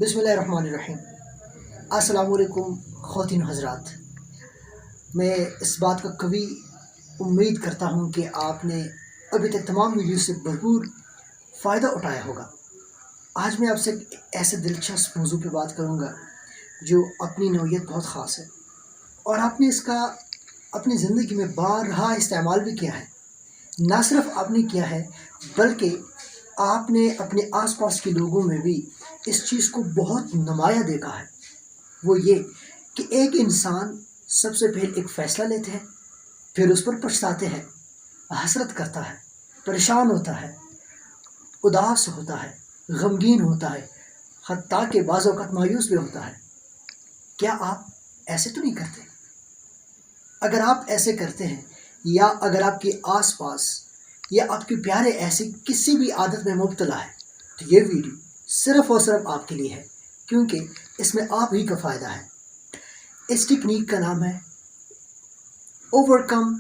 بسم اللہ الرحمن الرحیم۔ السلام علیکم خواتین حضرات، میں اس بات کا قوی امید کرتا ہوں کہ آپ نے ابھی تک تمام ویڈیو سے بھرپور فائدہ اٹھایا ہوگا۔ آج میں آپ سے ایک ایسے دلچسپ موضوع پہ بات کروں گا جو اپنی نوعیت بہت خاص ہے، اور آپ نے اس کا اپنی زندگی میں بارہا استعمال بھی کیا ہے۔ نہ صرف آپ نے کیا ہے بلکہ آپ نے اپنے آس پاس کے لوگوں میں بھی اس چیز کو بہت نمایاں دیکھا ہے۔ وہ یہ کہ ایک انسان سب سے پہلے ایک فیصلہ لیتے ہیں، پھر اس پر پچھتاتے ہیں، حسرت کرتا ہے، پریشان ہوتا ہے، اداس ہوتا ہے، غمگین ہوتا ہے، حتیٰ کہ بعض اوقات مایوس بھی ہوتا ہے۔ کیا آپ ایسے تو نہیں کرتے؟ اگر آپ ایسے کرتے ہیں، یا اگر آپ کے آس پاس یا آپ کے پیارے ایسی کسی بھی عادت میں مبتلا ہے، تو یہ ویڈیو صرف اور صرف آپ کے لیے ہے، کیونکہ اس میں آپ ہی کا فائدہ ہے۔ اس ٹیکنیک کا نام ہے اوور کم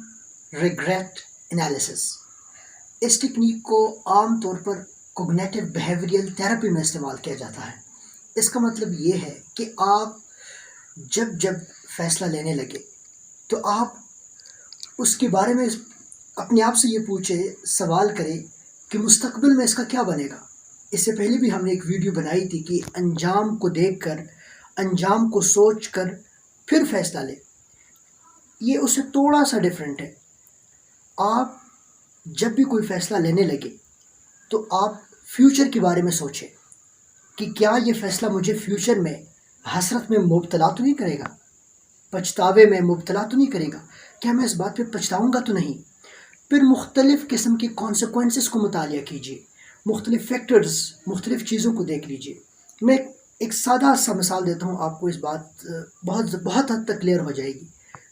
ریگریٹ انالیسس۔ اس ٹیکنیک کو عام طور پر کوگنیٹو بیہیویئرل تھراپی میں استعمال کیا جاتا ہے۔ اس کا مطلب یہ ہے کہ آپ جب فیصلہ لینے لگے تو آپ اس کے بارے میں اپنے آپ سے یہ پوچھے، سوال کرے کہ مستقبل میں اس کا کیا بنے گا۔ اس سے پہلے بھی ہم نے ایک ویڈیو بنائی تھی کہ انجام کو دیکھ کر، انجام کو سوچ کر پھر فیصلہ لے۔ یہ اس سے تھوڑا سا ڈیفرنٹ ہے۔ آپ جب بھی کوئی فیصلہ لینے لگے تو آپ فیوچر کے بارے میں سوچیں کہ کیا یہ فیصلہ مجھے فیوچر میں حسرت میں مبتلا تو نہیں کرے گا، پچھتاوے میں مبتلا تو نہیں کرے گا، کیا میں اس بات پہ پچھتاؤں گا تو نہیں۔ پھر مختلف قسم کے کانسیکوینسز کو مطالعہ کیجیے، مختلف فیکٹرز، مختلف چیزوں کو دیکھ لیجیے۔ میں ایک سادہ سا مثال دیتا ہوں، آپ کو اس بات بہت حد تک کلیئر ہو جائے گی۔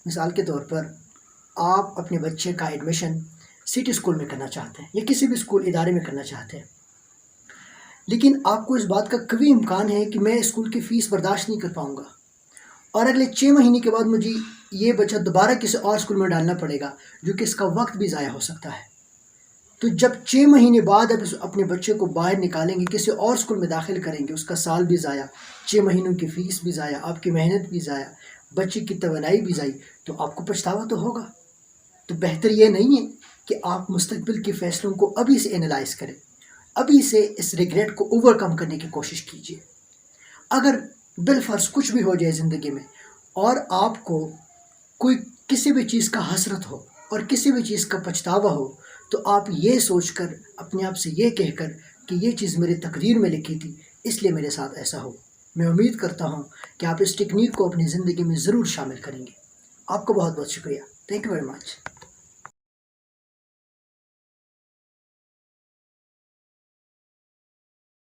مثال کے طور پر آپ اپنے بچے کا ایڈمیشن سٹی اسکول میں کرنا چاہتے ہیں یا کسی بھی اسکول ادارے میں کرنا چاہتے ہیں، لیکن آپ کو اس بات کا قوی امکان ہے کہ میں اسکول کی فیس برداشت نہیں کر پاؤں گا، اور اگلے 6 مہینے کے بعد مجھے یہ بچہ دوبارہ کسی اور اسکول میں ڈالنا پڑے گا، جو کہ اس کا وقت بھی ضائع ہو سکتا ہے۔ تو جب 6 مہینے بعد آپ اپنے بچے کو باہر نکالیں گے، کسی اور اسکول میں داخل کریں گے، اس کا سال بھی ضائع، 6 مہینوں کی فیس بھی ضائع، آپ کی محنت بھی ضائع، بچے کی توانائی بھی ضائع، تو آپ کو پچھتاوا تو ہوگا۔ تو بہتر یہ نہیں ہے کہ آپ مستقبل کے فیصلوں کو ابھی سے انالائز کریں، ابھی سے اس ریگریٹ کو اوور کم کرنے کی کوشش کیجیے۔ اگر بالفرض کچھ بھی ہو جائے زندگی میں اور آپ کو کسی بھی چیز کا حسرت ہو اور کسی بھی چیز کا پچھتاوا ہو، تو آپ یہ سوچ کر، اپنے آپ سے یہ کہہ کر کہ یہ چیز میری تقدیر میں لکھی تھی، اس لیے میرے ساتھ ایسا ہو۔ میں امید کرتا ہوں کہ آپ اس ٹیکنیک کو اپنی زندگی میں ضرور شامل کریں گے۔ آپ کو بہت بہت شکریہ۔ Thank you very much.